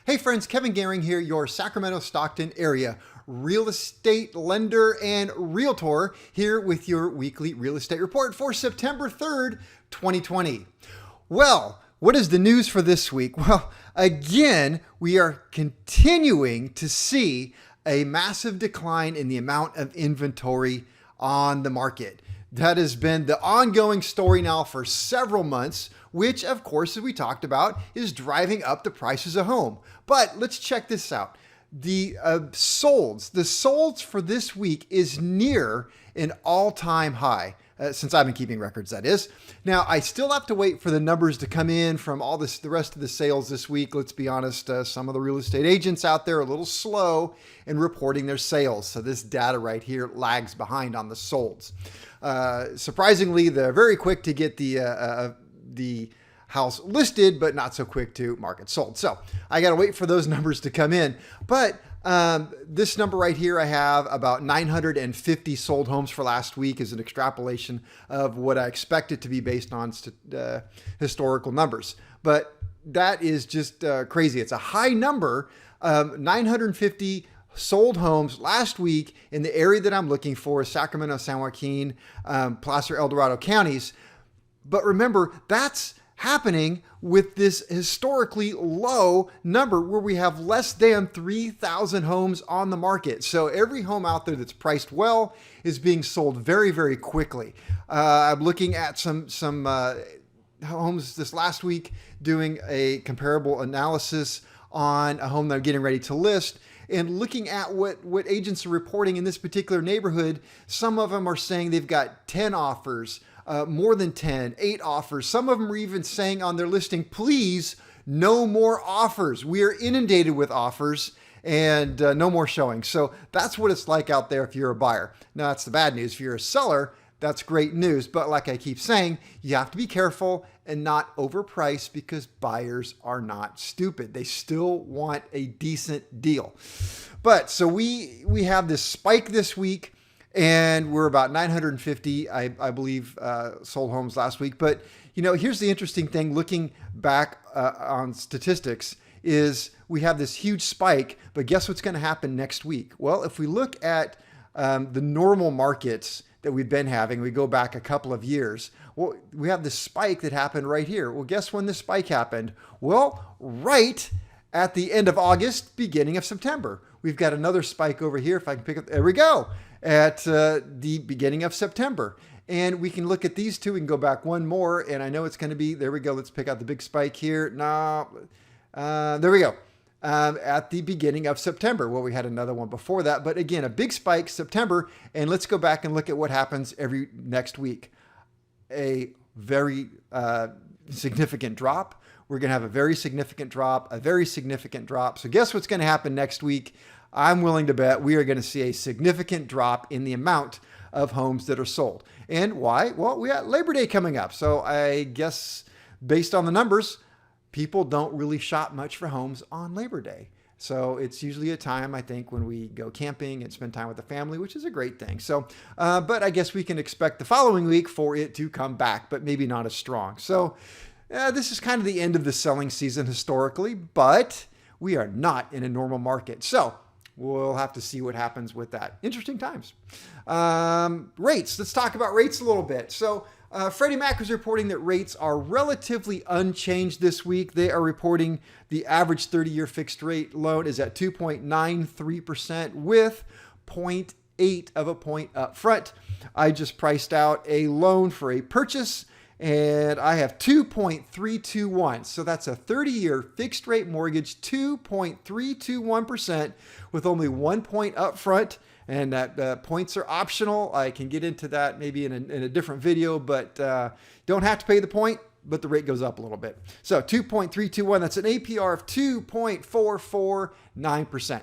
Hey friends, Kevin Gehring here, your Sacramento, Stockton area real estate lender and realtor, here with your weekly real estate report for September 3rd, 2020. Well, what is the news for this week? Well, again, we are continuing to see a massive decline in the amount of inventory on the market. That has been the ongoing story now for several months, which of course, as we talked about, is driving up the prices of home. But let's check this out. The solds for this week is near an all-time high. Since I've been keeping records, that is. Now, I still have to wait for the numbers to come in from all the rest of the sales this week. Let's be honest, some of the real estate agents out there are a little slow in reporting their sales. So this data right here lags behind on the solds. Surprisingly, they're very quick to get the house listed, but not so quick to market sold. So I got to wait for those numbers to come in. But this number right here, I have about 950 sold homes for last week, is an extrapolation of what I expect it to be based on historical numbers. But that is just crazy. It's a high number. 950 sold homes last week in the area that I'm looking for, Sacramento, San Joaquin, Placer, El Dorado counties. But remember, that's happening with this historically low number where we have less than 3,000 homes on the market. So every home out there that's priced well is being sold very, very quickly. I'm looking at some homes this last week, doing a comparable analysis on a home that I'm getting ready to list. And looking at what agents are reporting in this particular neighborhood, some of them are saying they've got 10 offers, more than 10, 8 offers. Some of them are even saying on their listing, please, no more offers. We are inundated with offers and no more showing. So that's what it's like out there if you're a buyer. Now, that's the bad news. If you're a seller, that's great news. But like I keep saying, you have to be careful and not overprice, because buyers are not stupid. They still want a decent deal. But so we have this spike this week, and we're about 950, I believe, sold homes last week. But here's the interesting thing, looking back on statistics, is we have this huge spike, but guess what's going to happen next week? Well, if we look at the normal markets that we've been having, we go back a couple of years, well, we have this spike that happened right here. Well, guess when this spike happened? Well, right at the end of August, beginning of September. We've got another spike over here. If I can pick up, there we go, at the beginning of September. And we can look at these two. We can go back one more, and I know it's going to be, there we go. Let's pick out the big spike here. No, there we go. At the beginning of September. Well, we had another one before that, but again, a big spike September. And let's go back and look at what happens every next week. A very significant drop. We're going to have a very significant drop, a very significant drop. So guess what's going to happen next week? I'm willing to bet we are going to see a significant drop in the amount of homes that are sold. And why? Well, we got Labor Day coming up. So I guess based on the numbers, people don't really shop much for homes on Labor Day. So it's usually a time, I think, when we go camping and spend time with the family, which is a great thing. So, but I guess we can expect the following week for it to come back, but maybe not as strong. So this is kind of the end of the selling season historically, but we are not in a normal market. So we'll have to see what happens with that. Interesting times. Rates. Let's talk about rates a little bit. So Freddie Mac is reporting that rates are relatively unchanged this week. They are reporting the average 30-year fixed rate loan is at 2.93% with 0.8 of a point up front. I just priced out a loan for a purchase, and I have 2.321. So that's a 30-year fixed rate mortgage, 2.321% with only 1 point up front. And that points are optional. I can get into that maybe in a different video, but don't have to pay the point, but the rate goes up a little bit. So 2.321, that's an APR of 2.449%.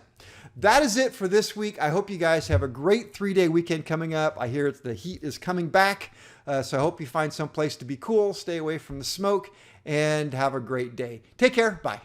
That is it for this week. I hope you guys have a great 3-day weekend coming up. I hear the heat is coming back, so I hope you find some place to be cool, stay away from the smoke, and have a great day. Take care. Bye.